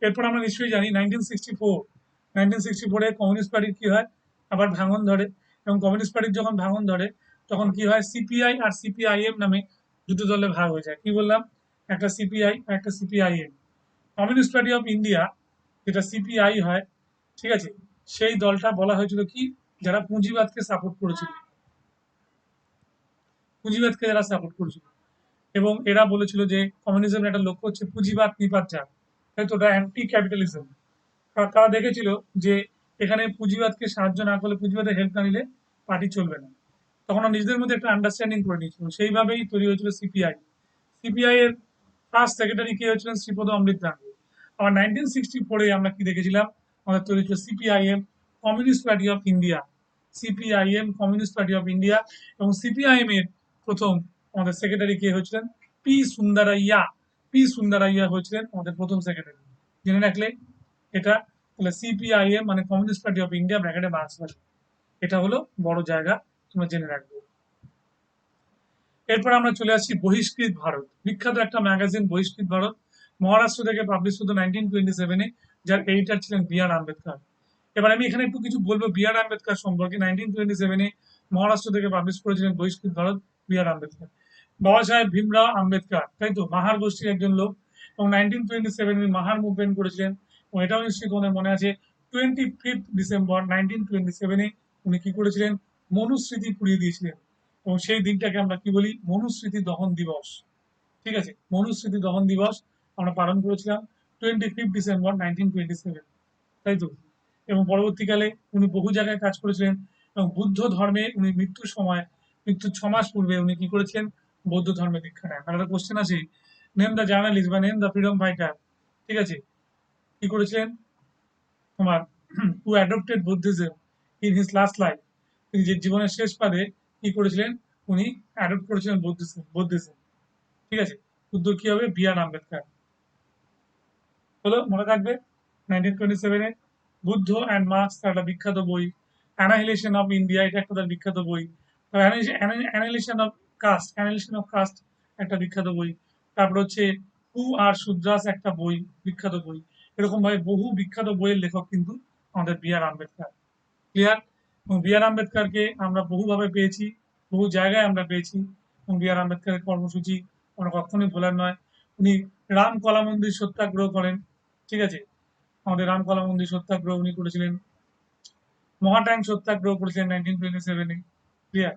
এরপর আমরা নিশ্চয়ই জানি 1964 কমিউনিস্ট পার্টির কি হয়, আবার ভাঙন ধরে। এবং কমিউনিস্ট পার্টির যখন ভাঙন ধরে, তখন কি হয়, সিপিআই আর সিপিআইএম নামে দুটো দলে ভাগ হয়ে যায়। কি বললাম, একটা সিপিআই আর একটা CPIM. Communist party of India, যেটা সিপিআই হয়, ঠিক আছে, সেই দলটা বলা হয়েছিল কি, যারা পুঁজিবাদকে সাপোর্ট করেছিল, পুঁজিবাদকে যারা সাপোর্ট করেছিল। এবং এরা বলেছিল যে কমিউনিজমের একটা লক্ষ্য হচ্ছে পুঁজিবাদ নিপাত যাক, তাই তো, ওটা অ্যান্টি ক্যাপিটালিজম। তারা দেখেছিল যে এখানে পুঁজিবাদকে সাহায্য না করলে, পুঁজিবাদের হেল্প না নিলে পার্টি চলবে না। তখন ওরা নিজেদের মধ্যে একটা আন্ডারস্ট্যান্ডিং করে নিয়েছিল, সেইভাবেই তৈরি হয়েছিল সিপিআই। সিপিআই এর ফার্স্ট সেক্রেটারি কে হয়েছিলেন শ্রীপদ অমৃত ডাঙ্গে। আবার 1964 আমরা কি দেখেছিলাম, আমাদের তৈরি হয়েছিল CPIM, communist party of India. CPIM, communist party of India. এবং সিপিআইএম এর প্রথম আমাদের সেক্রেটারি কে হয়েছিলেন, পি সুন্দরাইয়া। পি সুন্দরাইয়া হয়েছিলেন আমাদের প্রথম সেক্রেটারি। জেনে রাখলে এটা, তাহলে সিপিআইএম মানে কমিউনিস্ট পার্টি অফ ইন্ডিয়া, ব্র্যাকেটে মার্ক্সবাদী। এটা হলো বড় জায়গা, তোমরা জেনে রাখবে। এরপর আমরা চলে আসছি বহিষ্কৃত ভারত, বিখ্যাত একটা ম্যাগাজিন বহিষ্কৃত ভারত, মহারাষ্ট্র থেকে পাবলিশ হতো 1927-এ, যার এডিটর ছিলেন বি আর আম্বেদকর। এবার আমি এখানে একটু কিছু বলবো বি আর আম্বেদকর সম্পর্কে। 1927-এ মহারাষ্ট্র থেকে পাবলিশ করেছিলেন বহিষ্কৃত ভারত, বি আর আম্বেদকর। বাবা সাহেব ভীমরাও আম্বেদকর, তাই তো, মাহার গোষ্ঠীর একজন লোক, এবং 1927 মাহার মুভমেন্ট করেছিলেন। এবং এটাও নিশ্চয়ই তোমাদের মনে আছে, 25 ডিসেম্বর 1927-এ উনি কি করেছিলেন, মনুস্মৃতি পুড়িয়ে দিয়েছিলেন। এবং সেই দিনটাকে আমরা কি বলি, মনুস্মৃতি দহন দিবস। ঠিক আছে, মনুস্মৃতি দহন দিবস আমরা পালন করেছিলাম 25 ডিসেম্বর 1927, তাই তো। এবং পরবর্তীকালে উনি বহু জায়গায় কাজ করেছিলেন, এবং বুদ্ধ ধর্মে উনি মৃত্যুর 6 মাস পূর্বে উনি কি করেছিলেন, বৌদ্ধ ধর্মে দীক্ষা নেন। আর একটা কোশ্চেন আছে, নেম দ্য জার্নালিস্ট বা নেম দ্য ফ্রিডম ফাইটার, ঠিক আছে, কি করেছিলেন তোমার, who adopted Buddhism in his last life. তিনি যে জীবনের শেষ পাদে কি করেছিলেন, উনি অ্যাডপ্ট করেছিলেন বুদ্ধিজম। ঠিক আছে, উত্তর কি হবে, বি আর আম্বেদকর। হলো, মনে থাকবে। 1927-এ বুদ্ধ অ্যান্ড মার্কস, তার একটা বিখ্যাত বই। অ্যানাহিলেশন অফ ইন্ডিয়া, এটা একটা তার বিখ্যাত বই। অ্যানালিসিস অফ কাস্ট একটা বিখ্যাত বই। তারপর হচ্ছে হু আর শুদ্রাস, একটা বই, বিখ্যাত বই। এরকম ভাবে বহু বিখ্যাত বইয়ের লেখক কিন্তু আমাদের বি আর আম্বেদকর। ক্লিয়ার? এবং বি আর আম্বেদকরকে আমরা বহুভাবে পেয়েছি, বহু জায়গায় আমরা পেয়েছি। এবং বি আর আম্বেদকরের কর্মসূচি আমরা কখনোই ভোলার নয়। উনি রাম কলা মন্দির সত্যাগ্রহ করেন, ঠিক আছে, আমাদের রাম কলা মন্দির সত্যাগ্রহ উনি করেছিলেন। মহাট্যাং সত্যাগ্রহ করেছিলেন 1927-এ। ক্লিয়ার?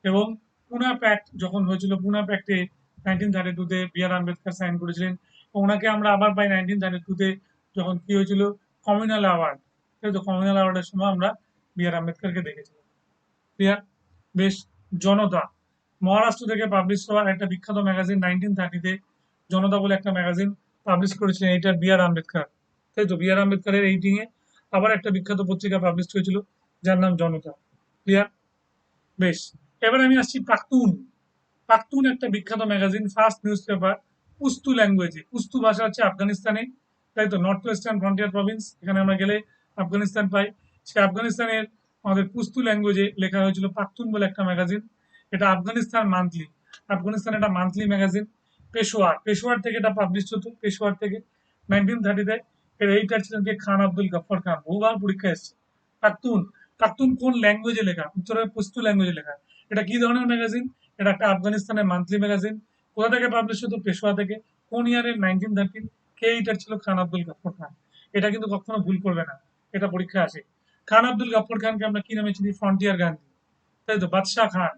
এবং পুনা প্যাক্ট যখন হয়েছিল, পুনা প্যাক্টে 1932-তে বি আর আম্বেদকর সাইন করেছিলেন। এবং ওনাকে আমরা আবার পাই 1932-তে, যখন কি হয়েছিল, কমিউনাল অ্যাওয়ার্ড। তাই তো, কমিউনাল অ্যাওয়ার্ডের সময় আমরা বি আর আম্বেদকরকে দেখেছিলাম। ক্লিয়ার? বেশ। জনতা, মহারাষ্ট্র থেকে পাবলিশ হওয়া একটা বিখ্যাত ম্যাগাজিন, 1930-তে জনতা বলে একটা ম্যাগাজিন পাবলিশ করেছিলেন, এটা বি আর আম্বেদকর। তাই তো, বি আর আম্বেদকরের এইটিং এ আবার একটা বিখ্যাত পত্রিকা পাবলিশ হয়েছিল, যার নাম জনতা। ক্লিয়ার? বেশ। এবার আমি আসছি প্রাক্তুন। প্রাক্তুন একটা বিখ্যাত magazine, first newspaper, Pushtu ল্যাঙ্গুয়েজে। পুস্তু ভাষা হচ্ছে আফগানিস্তানে, তাই তো, নর্থ ওয়েস্টার্ন ফ্রন্টিয়ার প্রভিন্স, এখানে আমরা গেলে আফগানিস্তান পাই। সে আফগানিস্তানের আমাদের পুস্তু ল্যাঙ্গুয়েজে লেখা হয়েছিল প্রাক্তুন বলে একটা ম্যাগাজিন। এটা আফগানিস্তান মান্থলি, আফগানিস্তান একটা মান্থলি ম্যাগাজিন। পেশোয়ার থেকে এটা পাবলিশ হতো, পেশোয়ার থেকে 1930-তে। এর এডিটর ছিলেন কে, খান আব্দুল গফর খান। বহুবার পরীক্ষা এসেছে। প্রাক্তুন, প্রাক্তুন কোন ল্যাঙ্গুয়েজে লেখা, উত্তর হবে পুস্তু ল্যাঙ্গুয়েজে লেখা। এটা কি ধরনের ম্যাগাজিন, এটা একটা আফগানিস্তানের মান্থলি ম্যাগাজিন। কোথা থেকে পাবলিশ হতো, পেশোয়া থেকে। কোন ইয়ারের, 1930। কে এডিটর ছিল, খান আব্দুল গফর খান। এটা কিন্তু কখনো ভুল করবে না, এটা পরীক্ষা আসে। খান আব্দুল গফর খানকে আমরা কি নামে চিনি, ফ্রন্টিয়ার গান্ধী, তাই তো, বাদশাহ খান,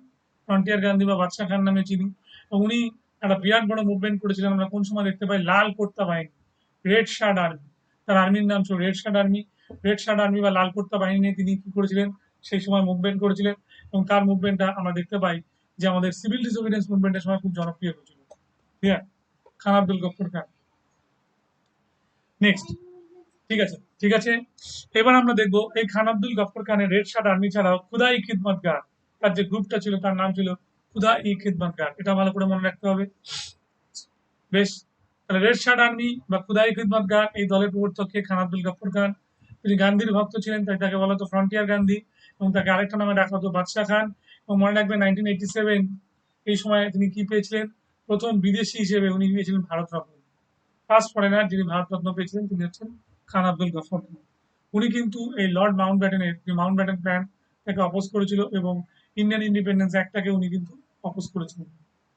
ফ্রন্টিয়ার গান্ধী বা বাদশাহ খান নামে চিনি। এবং উনি একটা বিরাট বড় মুভমেন্ট করেছিলেন, আমরা কোন সময় দেখতে পাই, লাল কোর্তা বাহিনী, রেড শার্ট আর্মি। তার আর্মির নাম ছিল red shirt army. Red shirt army বা লাল কোর্তা বাহিনী নিয়ে তিনি কি করেছিলেন, সেই সময় মুভমেন্ট করেছিলেন। এবং তার মুভমেন্টটা আমরা দেখতে পাই যে আমাদের সিভিল ডিসোবিডিয়েন্স মুভমেন্টের সময় খুব জনপ্রিয় হয়েছিল। ঠিক আছে, খান আব্দুল গফর খান। নেক্সট। ঠিক আছে, ঠিক আছে। এবার আমরা দেখবো এই খান আব্দুল গফর খানের রেড শার্ট আর্মি ছাড়াও খুদা ই খিদমতগার, তার যে গ্রুপটা ছিল তার নাম ছিল খুদা ই খিদমতগার। এটা ভালো করে মনে রাখতে হবে। বেশ, তাহলে রেড শার্ট আর্মি বা খুদা ই খিদমতগার এই দলের প্রবর্তক কে? খান আব্দুল গফর খান। তিনি গান্ধীর ভক্ত ছিলেন, তাই তাকে বলা হতো ফ্রন্টিয়ার গান্ধী, এবং তাকে আরেকটা নামে ডাকা হতো বাদশাহ খান। এবং মনে রাখবেন 1987 এই সময় তিনি কি পেয়েছিলেন? প্রথম বিদেশি হিসেবে উনি পেয়েছিলেন ভারত রত্ন। ফার্স্ট ফরেনার যিনি ভারতরত্ন পেয়েছিলেন তিনি হচ্ছেন খান আব্দুল গফর খান। উনি কিন্তু এই লর্ড মাউন্ট ব্যাটেনের যে মাউন্ট ব্যাটেন প্ল্যান তাকে অপোজ করেছিল, এবং ইন্ডিয়ান ইন্ডিপেন্ডেন্স অ্যাক্টটাকে উনি কিন্তু অপোজ করেছিলেন।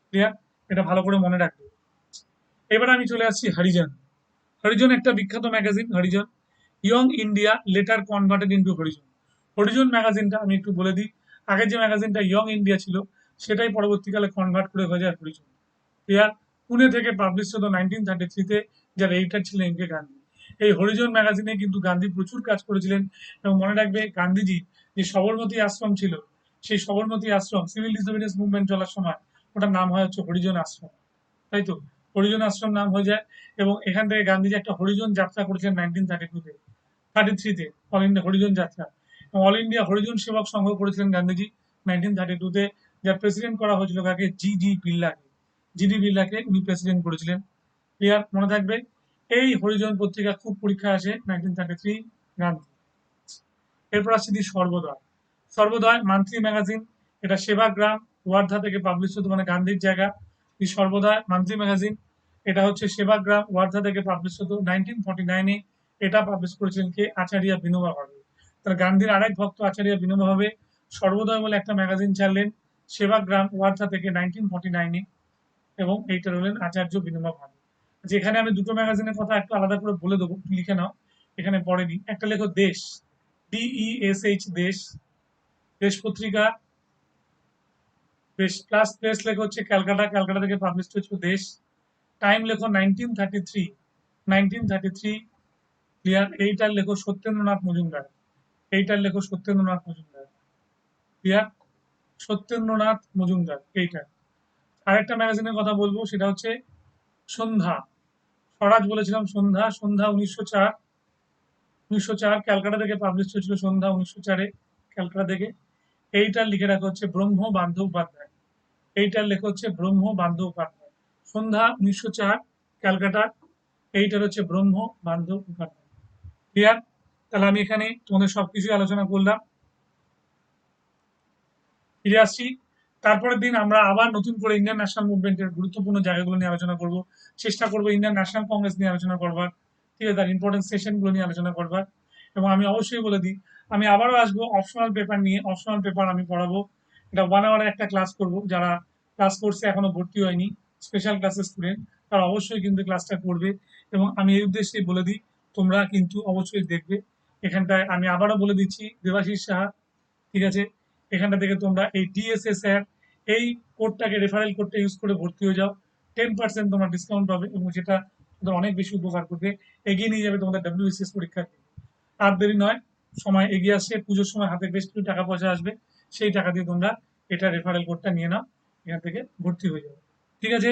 ক্লিয়ার? এটা ভালো করে মনে রাখবে। এবার আমি চলে আসছি হরিজন। হরিজন একটা বিখ্যাত magazine. Harijan, Young India later converted into Harijan. Harijan ম্যাগাজিনটা আমি একটু বলে দিই, আগের যে ম্যাগাজিনটা ইয়ং ইন্ডিয়া ছিল সেটাই পরবর্তীকালে কনভার্ট করে হয়ে যায় হরিজন। ক্লিয়ার? পুনে থেকে পাবলিশ হতো 1933-তে, যার এডিটর ছিলেন এম কে গান্ধী। এই হরিজন ম্যাগাজিনে কিন্তু গান্ধী প্রচুর কাজ করেছিলেন, এবং মনে রাখবে গান্ধীজি যে সবরমতী আশ্রম ছিল, সেই সবরমতী আশ্রম সিভিল ডিসোবিডিয়েন্স মুভমেন্ট চলার সময় ওটার নাম হয় হচ্ছে হরিজন আশ্রম। তাই তো? হরিজন আশ্রম নাম হয়ে যায়, এবং এখান থেকে গান্ধীজি একটা হরিজন যাত্রা করেছিলেন 1932-তে, 33-তে অল ইন্ডিয়া হরিজন যাত্রা। অল ইন্ডিয়া হরিজন সেবক সংঘ করেছিলেন গান্ধীজি 1932-তে, যার প্রেসিডেন্ট করা হয়েছিল কাকে? G D বিড়লাকে। জিডি বিড়লাকে উনি প্রেসিডেন্ট করেছিলেন। ক্লিয়ার? মনে থাকবে। এই হরিজন পত্রিকা খুব পরীক্ষায় আসে 1933 গান্ধী। এরপর আসছে দি সর্বদয়। সর্বদয় মান্থলি ম্যাগাজিন, এটা সেবাগ্রাম ওয়ার্ধা থেকে পাবলিশ হতো, মানে গান্ধীর জায়গা। দি সর্বদয় মান্থলি ম্যাগাজিন, এটা হচ্ছে সেবাগ্রাম ওয়ার্ধা থেকে পাবলিশ হতো 1949-এ। এটা পাবলিশ করেছিলেন কে? আচার্য বিনোবা ভাবে। তাহলে গান্ধীর আরেক ভক্ত আচার্য বিনোবা ভাবে সর্বদয় বলে একটা ম্যাগাজিন ছাড়লেন সেবাগ্রাম ওয়ার্ধা থেকে 1949-এ, এবং এইটার হলেন আচার্য বিনোবা ভাবে। যেখানে আমি দুটো ম্যাগাজিনের কথা একটু আলাদা করে বলে দেবো, একটু লিখে নাও, এখানে পড়েনি। একটা লেখো দেশ, DESH, দেশ, দেশ পত্রিকা। বেশ, প্লাস প্লেস লেখো হচ্ছে ক্যালকাটা, ক্যালকাটা থেকে পাবলিশ হয়েছিল দেশ। টাইম লেখো 1933, 1933। ক্লিয়ার? এইটার লেখো সত্যেন্দ্রনাথ মজুমদার, এইটার লেখো সত্যেন্দ্রনাথ মজুমদার। ক্লিয়ার? সত্যেন্দ্রনাথ মজুমদার এইটা। আরেকটা ম্যাগাজিনের কথা বলবো, সেটা হচ্ছে সন্ধ্যা। স্বরাজ বলেছিলাম, সন্ধ্যা, সন্ধ্যা 1904, 1904 ক্যালকাটা থেকে পাবলিশ হয়েছিল সন্ধ্যা 1904-এ, ক্যালকাটা থেকে। এইটার লিখে রাখা হচ্ছে ব্রহ্ম বন্দ্যোপাধ্যায়, এইটার লেখা হচ্ছে ব্রহ্ম বন্দ্যোপাধ্যায়। সন্ধ্যা 1904 ক্যালকাটা, এইটার হচ্ছে ব্রহ্ম বন্দ্যোপাধ্যায়। ক্লিয়ার? তাহলে আমি এখানে তোমাদের সবকিছু আলোচনা করলাম। ফিরে আসছি। তারপরের দিন আমরা আবার নতুন করে ইন্ডিয়ান ন্যাশনাল মুভমেন্টের গুরুত্বপূর্ণ জায়গাগুলো নিয়ে আলোচনা করব। চেষ্টা করবো ইন্ডিয়ান ন্যাশনাল কংগ্রেস নিয়ে আলোচনা করবার, ঠিক আছে, তার ইম্পর্টেন্ট সেশনগুলো নিয়ে আলোচনা করবার। এবং আমি অবশ্যই বলে দিই, আমি আবারও আসবো অপশনাল পেপার নিয়ে। অপশনাল পেপার আমি পড়াবো, এটা 1 আওয়ারের একটা ক্লাস করব। যারা ক্লাস কোর্সে এখনো ভর্তি হয়নি, স্পেশাল ক্লাসের স্টুডেন্ট, তারা অবশ্যই কিন্তু ক্লাসটা করবে। এবং আমি এই উদ্দেশ্যে বলে দিই, তোমরা কিন্তু অবশ্যই দেখবে। এখানটায় আমি আবারও বলে দিচ্ছি, দেবাশিস সাহা, ঠিক আছে, এখানটা থেকে তোমরা এই DSSR এই কোডটাকে, রেফারেল কোডটা ইউজ করে ভর্তি হয়ে যাও। 10% তোমরা ডিসকাউন্ট পাবে, এবং সেটা তোমাদের অনেক বেশি উপকার করবে, এগিয়ে নিয়ে যাবে তোমাদের WBCS পরীক্ষার দিকে। আর দেরি নয়, সময় এগিয়ে আসছে, পুজোর সময় হাতে বেশ কিছু টাকা পয়সা আসবে, সেই টাকা দিয়ে তোমরা এটা রেফারেল কোডটা নিয়ে নাও, এখান থেকে ভর্তি হয়ে যাবে। ঠিক আছে?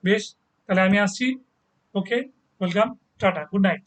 বেশ, তাহলে আমি আসছি। ওকে, ওয়েলকাম, টাটা, গুড নাইট।